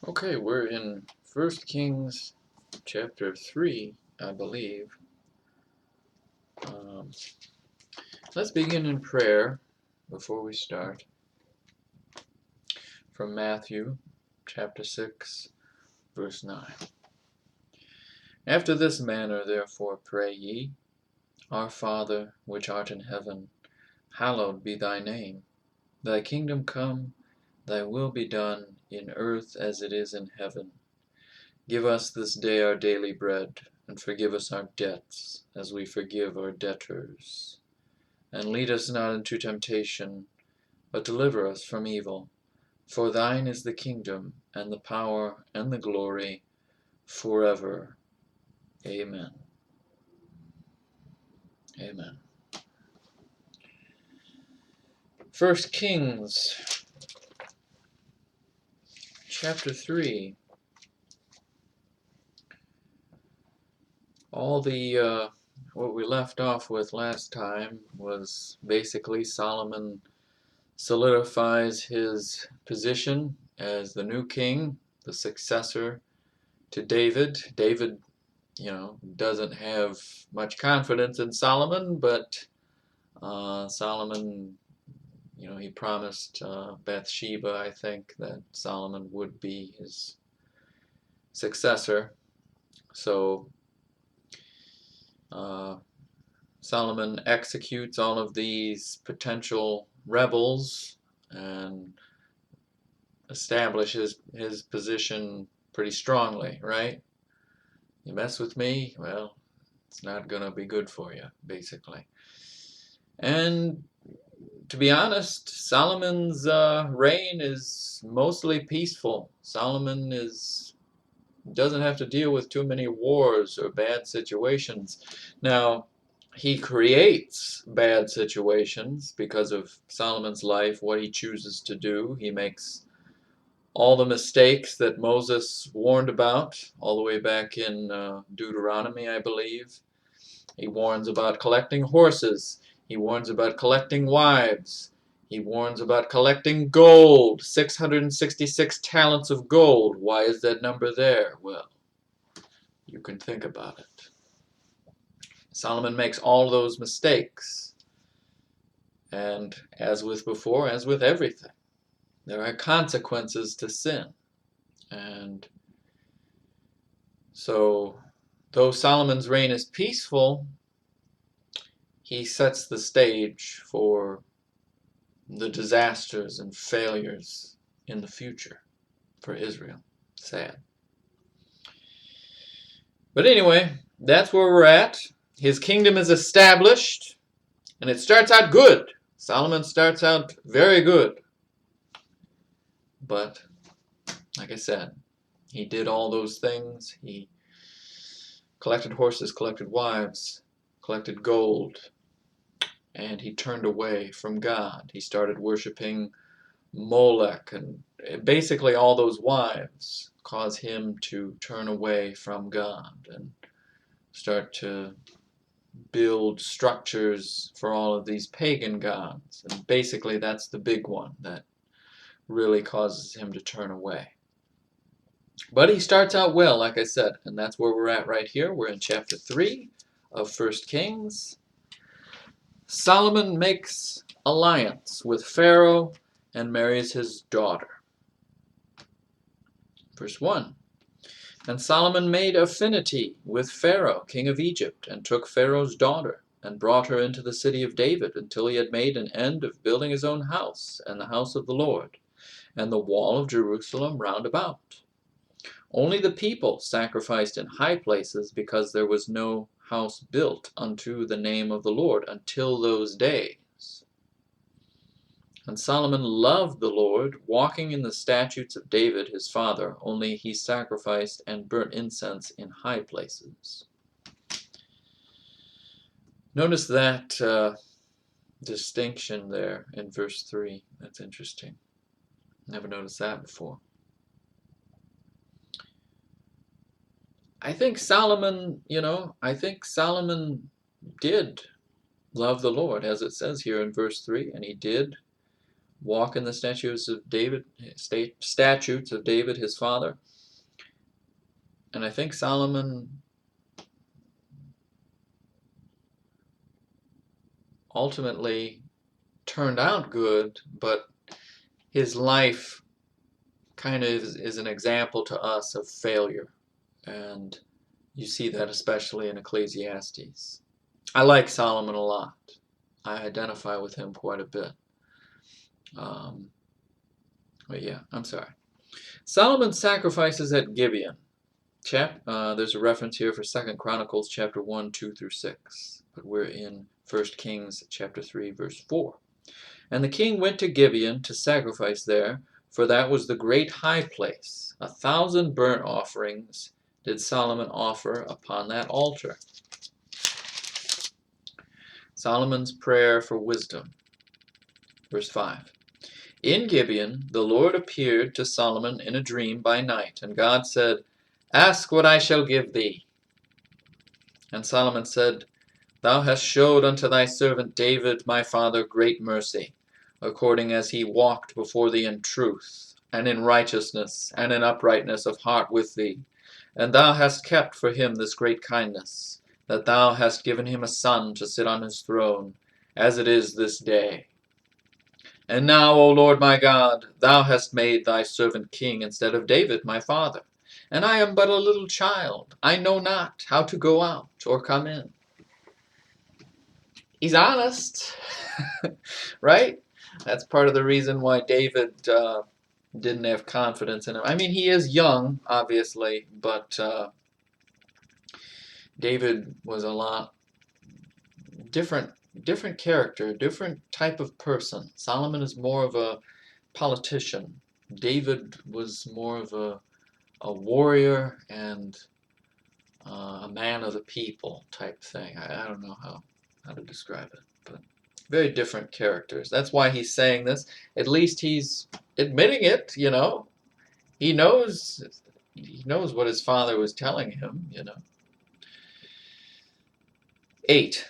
Okay, we're in 1 Kings chapter 3, I believe. Um, let's begin in prayer before we start. From Matthew chapter 6, verse 9. After this manner therefore pray ye, Our Father, which art in heaven, hallowed be thy name. Thy kingdom come, thy will be done, in earth as it is in heaven. Give us this day our daily bread, and forgive us our debts, as we forgive our debtors. And lead us not into temptation, but deliver us from evil. For thine is the kingdom, and the power, and the glory, forever. Amen. Amen. 1 Kings chapter 3. All the what we left off with last time was basically Solomon solidifies his position as the new king, the successor to David. David, doesn't have much confidence in Solomon, but Solomon, he promised Bathsheba, I think, that Solomon would be his successor. So Solomon executes all of these potential rebels and establishes his position pretty strongly, right? You mess with me, well, it's not going to be good for you, basically. And to be honest, Solomon's reign is mostly peaceful. Solomon doesn't have to deal with too many wars or bad situations. Now, he creates bad situations because of Solomon's life, what he chooses to do. He makes all the mistakes that Moses warned about, all the way back in Deuteronomy, I believe. He warns about collecting horses. He warns about collecting wives. He warns about collecting gold, 666 talents of gold. Why is that number there? Well, you can think about it. Solomon makes all those mistakes. And as with before, as with everything, there are consequences to sin. And so, though Solomon's reign is peaceful, he sets the stage for the disasters and failures in the future for Israel. Sad. But anyway, that's where we're at. His kingdom is established, and it starts out good. Solomon starts out very good. But, like I said, he did all those things. He collected horses, collected wives, collected gold, and he turned away from God. He started worshiping Molech, and basically all those wives cause him to turn away from God and start to build structures for all of these pagan gods. And basically that's the big one that really causes him to turn away. But he starts out well, like I said, and that's where we're at right here. We're in chapter 3 of 1 Kings. Solomon makes alliance with Pharaoh and marries his daughter. Verse 1. And Solomon made affinity with Pharaoh, king of Egypt, and took Pharaoh's daughter, and brought her into the city of David, until he had made an end of building his own house, and the house of the Lord, and the wall of Jerusalem round about. Only the people sacrificed in high places, because there was no house built unto the name of the Lord until those days. And Solomon loved the Lord, walking in the statutes of David his father, only he sacrificed and burnt incense in high places. Notice that distinction there in verse 3. That's interesting. Never noticed that before. I think Solomon did love the Lord, as it says here in verse 3, and he did walk in the statutes of David, his father. And I think Solomon ultimately turned out good, but his life kind of is an example to us of failure. And you see that especially in Ecclesiastes. I like Solomon a lot. I identify with him quite a bit. But yeah, I'm sorry. Solomon sacrifices at Gibeon. There's a reference here for 2 Chronicles chapter 1, 2 through 6. But we're in 1 Kings chapter 3, verse 4. And the king went to Gibeon to sacrifice there, for that was the great high place. 1,000 burnt offerings did Solomon offer upon that altar. Solomon's prayer for wisdom. Verse 5. In Gibeon the Lord appeared to Solomon in a dream by night, and God said, Ask what I shall give thee. And Solomon said, Thou hast showed unto thy servant David my father great mercy, according as he walked before thee in truth, and in righteousness, and in uprightness of heart with thee. And thou hast kept for him this great kindness, that thou hast given him a son to sit on his throne, as it is this day. And now, O Lord my God, thou hast made thy servant king instead of David my father. And I am but a little child. I know not how to go out or come in. He's honest, right? That's part of the reason why David didn't have confidence in him. I mean, he is young, obviously, but David was a lot different character, different type of person. Solomon is more of a politician. David was more of a warrior and a man of the people type thing. I don't know how to describe it, but very different characters. That's why he's saying this. At least he's admitting it, you know. He knows what his father was telling him, you know. 8.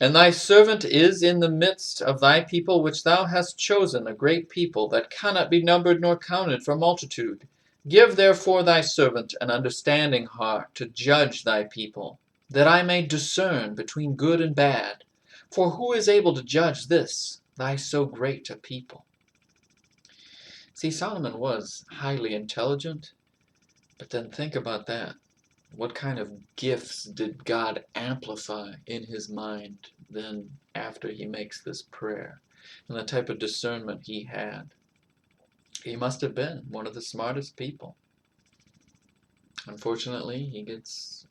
And thy servant is in the midst of thy people which thou hast chosen, a great people, that cannot be numbered nor counted for multitude. Give therefore thy servant an understanding heart to judge thy people, that I may discern between good and bad. For who is able to judge this, thy so great a people? See, Solomon was highly intelligent, but then think about that. What kind of gifts did God amplify in his mind then after he makes this prayer? And the type of discernment he had. He must have been one of the smartest people. Unfortunately, he gets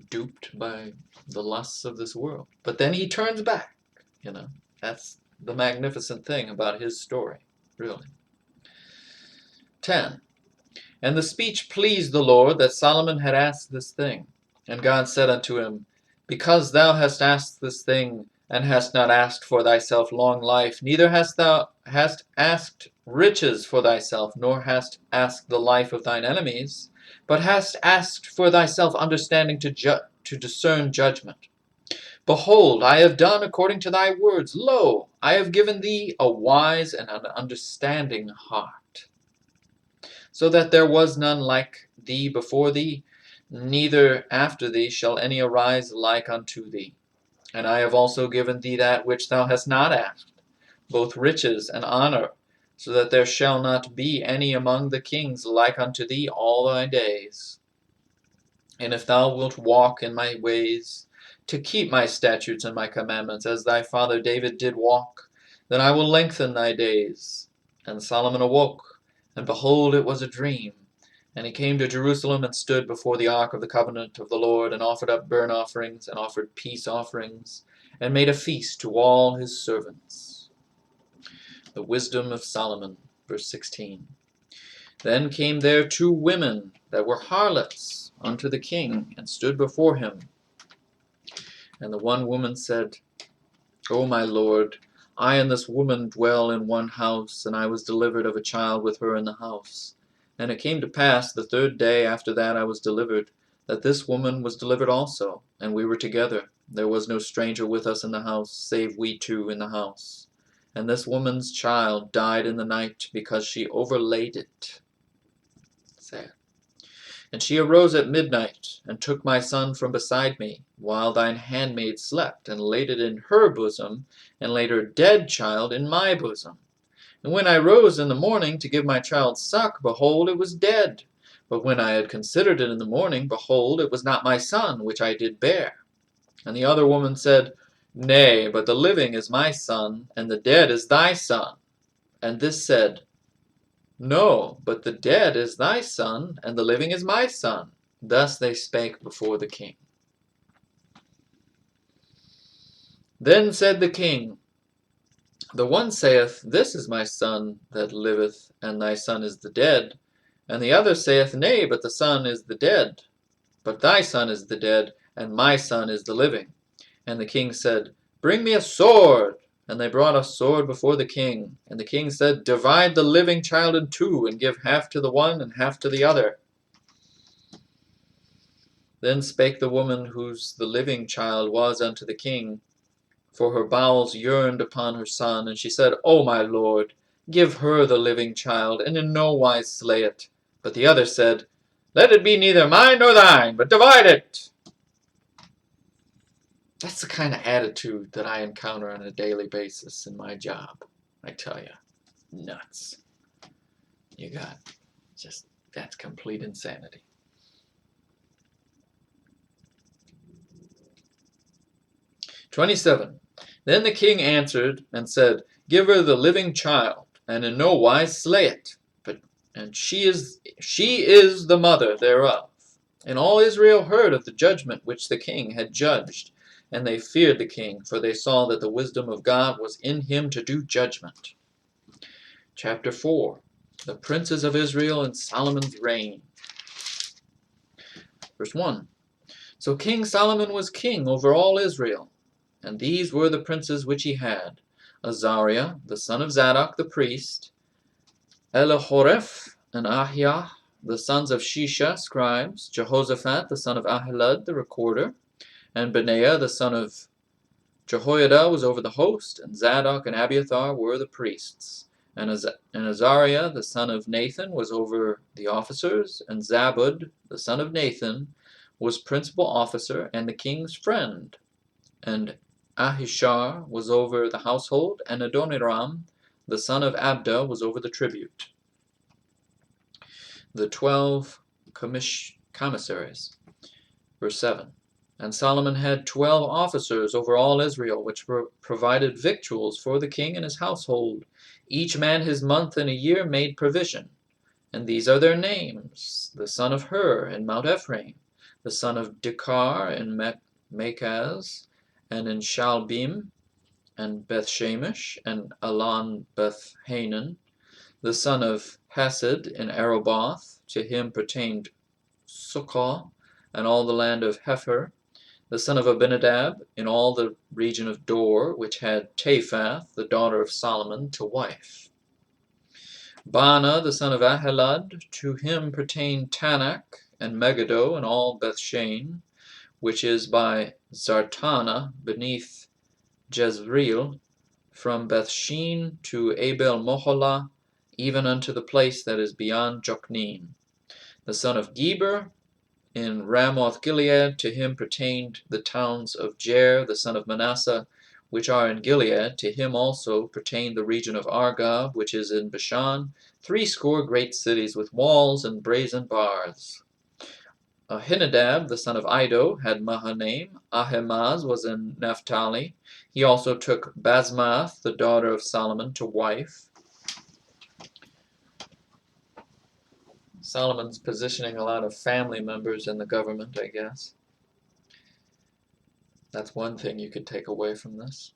duped by the lusts of this world. But then he turns back, you know. That's the magnificent thing about his story, really. 10. And the speech pleased the Lord that Solomon had asked this thing. And God said unto him, Because thou hast asked this thing, and hast not asked for thyself long life, neither hast thou asked riches for thyself, nor hast asked the life of thine enemies, but hast asked for thyself understanding to discern judgment. Behold, I have done according to thy words. Lo, I have given thee a wise and an understanding heart, so that there was none like thee before thee, neither after thee shall any arise like unto thee. And I have also given thee that which thou hast not asked, both riches and honor, so that there shall not be any among the kings like unto thee all thy days. And if thou wilt walk in my ways, to keep my statutes and my commandments, as thy father David did walk, then I will lengthen thy days. And Solomon awoke, and behold, it was a dream. And he came to Jerusalem and stood before the ark of the covenant of the Lord, and offered up burnt offerings, and offered peace offerings, and made a feast to all his servants. The wisdom of Solomon, verse 16. Then came there 2 women that were harlots unto the king, and stood before him. And the one woman said, O my lord, I and this woman dwell in one house, and I was delivered of a child with her in the house. And it came to pass the 3rd day after that I was delivered, that this woman was delivered also, and we were together. There was no stranger with us in the house, save we 2 in the house. and this woman's child died in the night because she overlaid it. Sad. And she arose at midnight, and took my son from beside me, while thine handmaid slept, and laid it in her bosom, and laid her dead child in my bosom. And when I rose in the morning to give my child suck, behold, it was dead. But when I had considered it in the morning, behold, it was not my son, which I did bear. And the other woman said, Nay, but the living is my son, and the dead is thy son. And this said, No, but the dead is thy son, and the living is my son. Thus they spake before the king. Then said the king, The one saith, This is my son that liveth, and thy son is the dead. And the other saith, Nay, but the son is the dead. But thy son is the dead, and my son is the living. And the king said, Bring me a sword. And they brought a sword before the king. And the king said, Divide the living child in two, and give half to the one and half to the other. Then spake the woman whose the living child was unto the king, for her bowels yearned upon her son. And she said, O my lord, give her the living child, and in no wise slay it. But the other said, Let it be neither mine nor thine, but divide it. That's the kind of attitude that I encounter on a daily basis in my job. I tell you, nuts. You got just, that's complete insanity. "27. Then the king answered and said, Give her the living child, and in no wise slay it. And she is the mother thereof. And all Israel heard of the judgment which the king had judged. And they feared the king, for they saw that the wisdom of God was in him to do judgment." Chapter 4. The princes of Israel in Solomon's reign. Verse 1. So King Solomon was king over all Israel. And these were the princes which he had: Azariah, the son of Zadok the priest, Elihoreph and Ahiah, the sons of Shisha, scribes, Jehoshaphat, the son of Ahilud, the recorder, and Benaiah, the son of Jehoiada, was over the host, and Zadok and Abiathar were the priests. And Azariah, the son of Nathan, was over the officers, and Zabud, the son of Nathan, was principal officer and the king's friend. And Ahishar was over the household, and Adoniram, the son of Abda, was over the tribute. The 12 commissaries. Verse 7. And Solomon had 12 officers over all Israel, which provided victuals for the king and his household. Each man his month in a year made provision. And these are their names: the son of Hur in Mount Ephraim, the son of Dekar in Makaz, and in Shalbim, and Bethshemesh, and Alon Bethhanan, the son of Hased in Aroboth. To him pertained Sukkah, and all the land of Hepher, the son of Abinadab, in all the region of Dor, which had Taphath, the daughter of Solomon, to wife. Baana, the son of Ahilud, to him pertained Tanakh, and Megiddo, and all Bethshan, which is by Zartana, beneath Jezreel, from Bethshean to Abel Moholah, even unto the place that is beyond Jokneam. The son of Geber, in Ramoth Gilead, to him pertained the towns of Jair, the son of Manasseh, which are in Gilead. To him also pertained the region of Argob, which is in Bashan, 80 great cities with walls and brazen bars. Ahinadab, the son of Iddo, had Mahanaim. Ahimaaz was in Naphtali. He also took Basmath, the daughter of Solomon, to wife. Solomon's positioning a lot of family members in the government, I guess. That's one thing you could take away from this.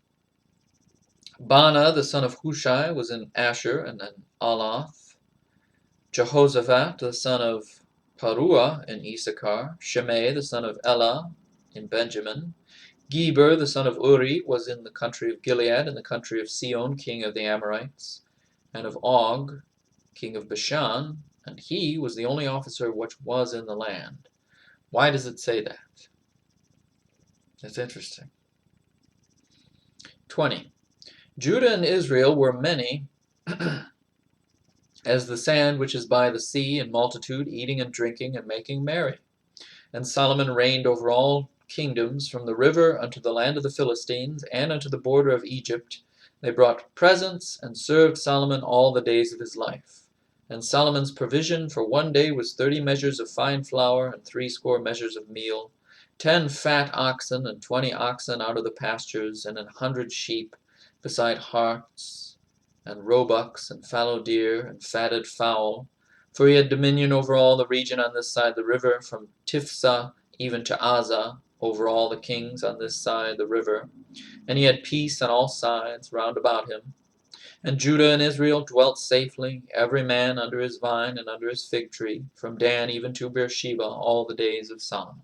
Baana, the son of Hushai, was in Asher and in Aloth. Jehoshaphat, the son of Paruah, in Issachar. Shimei, the son of Elah, in Benjamin. Geber, the son of Uri, was in the country of Gilead, in the country of Sihon, king of the Amorites, and of Og, king of Bashan, and he was the only officer which was in the land. Why does it say that? That's interesting. 20. Judah and Israel were many as the sand which is by the sea, in multitude, eating and drinking and making merry. And Solomon reigned over all kingdoms, from the river unto the land of the Philistines, and unto the border of Egypt. They brought presents, and served Solomon all the days of his life. And Solomon's provision for one day was 30 measures of fine flour, and 60 measures of meal, 10 fat oxen, and 20 oxen out of the pastures, and 100 sheep, beside harts, and roebucks, and fallow deer, and fatted fowl. For he had dominion over all the region on this side the river, from Tiphsah even to Azah, over all the kings on this side the river. And he had peace on all sides round about him. And Judah and Israel dwelt safely, every man under his vine and under his fig tree, from Dan even to Beersheba, all the days of Solomon.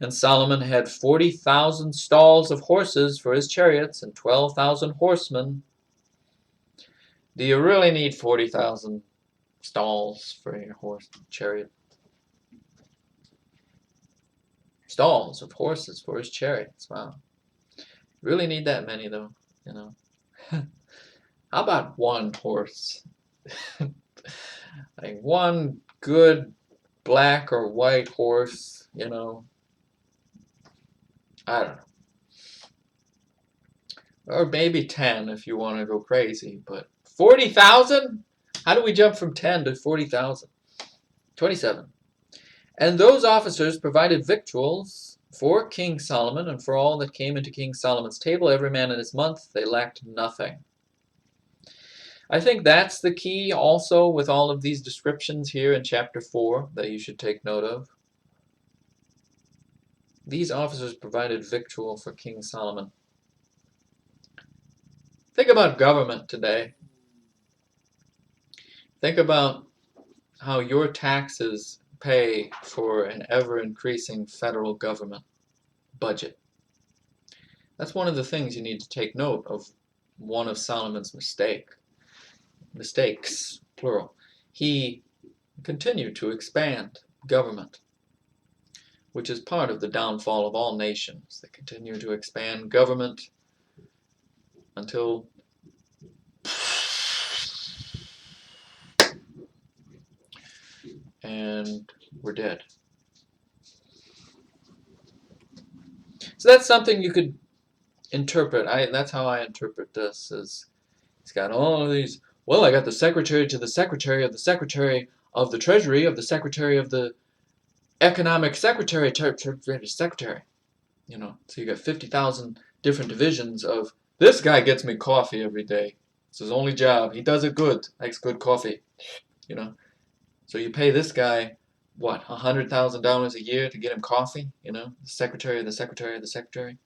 And Solomon had 40,000 stalls of horses for his chariots, and 12,000 horsemen. Do you really need 40,000 stalls for your horse chariot? Stalls of horses for his chariots. Wow. Really need that many though, you know. How about one horse? Like one good black or white horse, you know. I don't know. Or maybe 10 if you want to go crazy, but 40,000? How do we jump from 10 to 40,000? 27. And those officers provided victuals for King Solomon and for all that came into King Solomon's table, every man in his month. They lacked nothing. I think that's the key also with all of these descriptions here in chapter 4 that you should take note of. These officers provided victual for King Solomon. Think about government today. Think about how your taxes pay for an ever-increasing federal government budget. That's one of the things you need to take note of. One of Solomon's mistakes, plural. He continued to expand government, which is part of the downfall of all nations. They continue to expand government until and we're dead. So that's something you could interpret. That's how I interpret this. Is he's got all of these. Well, I got the secretary to the secretary of the secretary of the treasury of the secretary of the economic secretary, secretary. You know, so you got 50,000 different divisions of this guy gets me coffee every day. It's his only job. He does it good. Makes good coffee. You know, so you pay this guy what, $100,000 a year to get him coffee? You know, the secretary of the secretary of the secretary.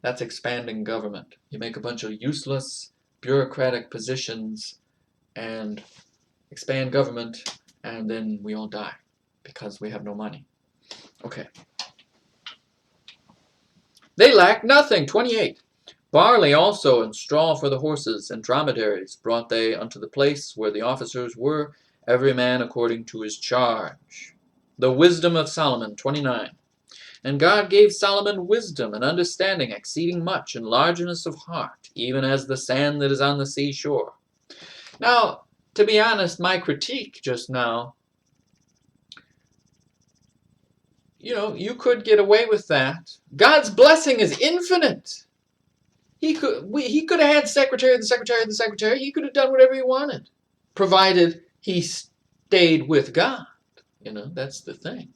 That's expanding government. You make a bunch of useless bureaucratic positions and expand government, and then we all die because we have no money. Okay. They lack nothing. 28. Barley also and straw for the horses and dromedaries brought they unto the place where the officers were, every man according to his charge. The wisdom of Solomon. 29. And God gave Solomon wisdom and understanding exceeding much, and largeness of heart, even as the sand that is on the seashore. Now, to be honest, my critique just now, you know, you could get away with that. God's blessing is infinite. He could have had secretary of the secretary of the secretary. He could have done whatever he wanted, provided he stayed with God. You know, that's the thing.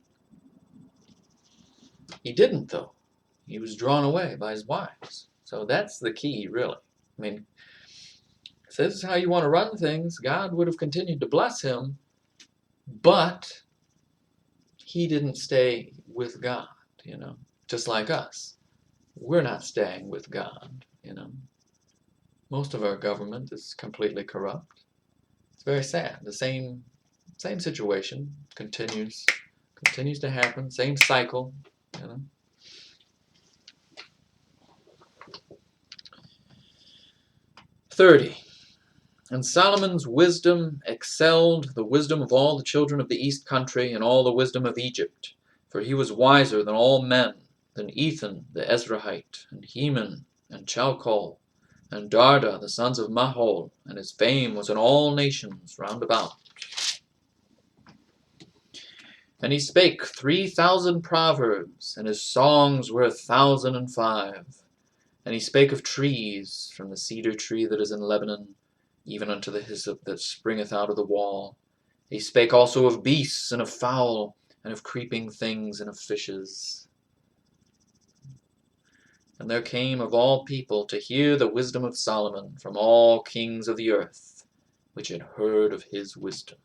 He didn't, though. He was drawn away by his wives. So that's the key, really. I mean, if this is how you want to run things, God would have continued to bless him, but he didn't stay with God, you know, just like us. We're not staying with God, you know. Most of our government is completely corrupt. It's very sad. The same situation continues to happen, same cycle, you know. "30. And Solomon's wisdom excelled the wisdom of all the children of the east country, and all the wisdom of Egypt. For he was wiser than all men, than Ethan the Ezrahite, and Heman, and Chalcol, and Darda, the sons of Mahol, and his fame was in all nations round about. And he spake 3,000 proverbs, and his songs were 1,005. And he spake of trees, from the cedar tree that is in Lebanon, even unto the hyssop that springeth out of the wall. He spake also of beasts, and of fowl, and of creeping things, and of fishes. And there came of all people to hear the wisdom of Solomon from all kings of the earth, which had heard of his wisdom.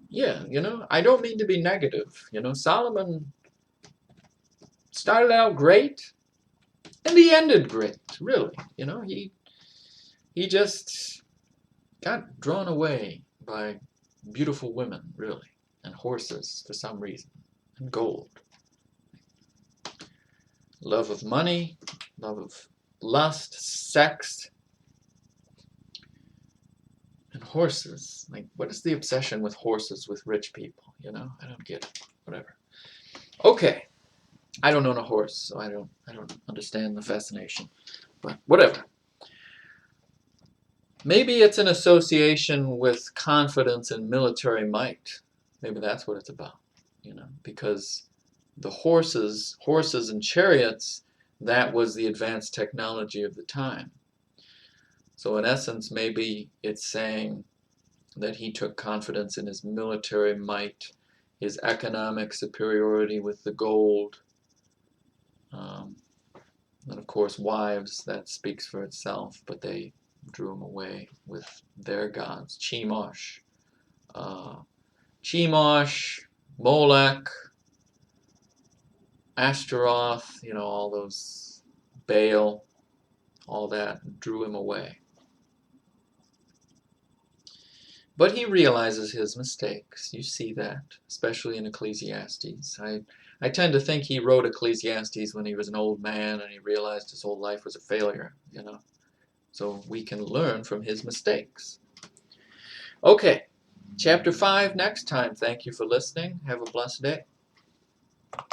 Yeah, I don't mean to be negative. Solomon started out great, and he ended great, really. He just got drawn away by beautiful women, really, and horses for some reason, and gold. Love of money, love of lust, sex, and horses. Like, what is the obsession with horses with rich people? I don't get it. Whatever. Okay. I don't own a horse, so I don't understand the fascination. But whatever. Maybe it's an association with confidence in military might. Maybe that's what it's about, because the horses and chariots, that was the advanced technology of the time. So in essence, maybe it's saying that he took confidence in his military might, his economic superiority with the gold. And of course, wives, that speaks for itself, but they drew him away with their gods. Chemosh, Molech, Ashtaroth, all those, Baal, all that drew him away. But he realizes his mistakes. You see that, especially in Ecclesiastes. I tend to think he wrote Ecclesiastes when he was an old man and he realized his whole life was a failure, So we can learn from his mistakes. Okay, chapter 5 next time. Thank you for listening. Have a blessed day.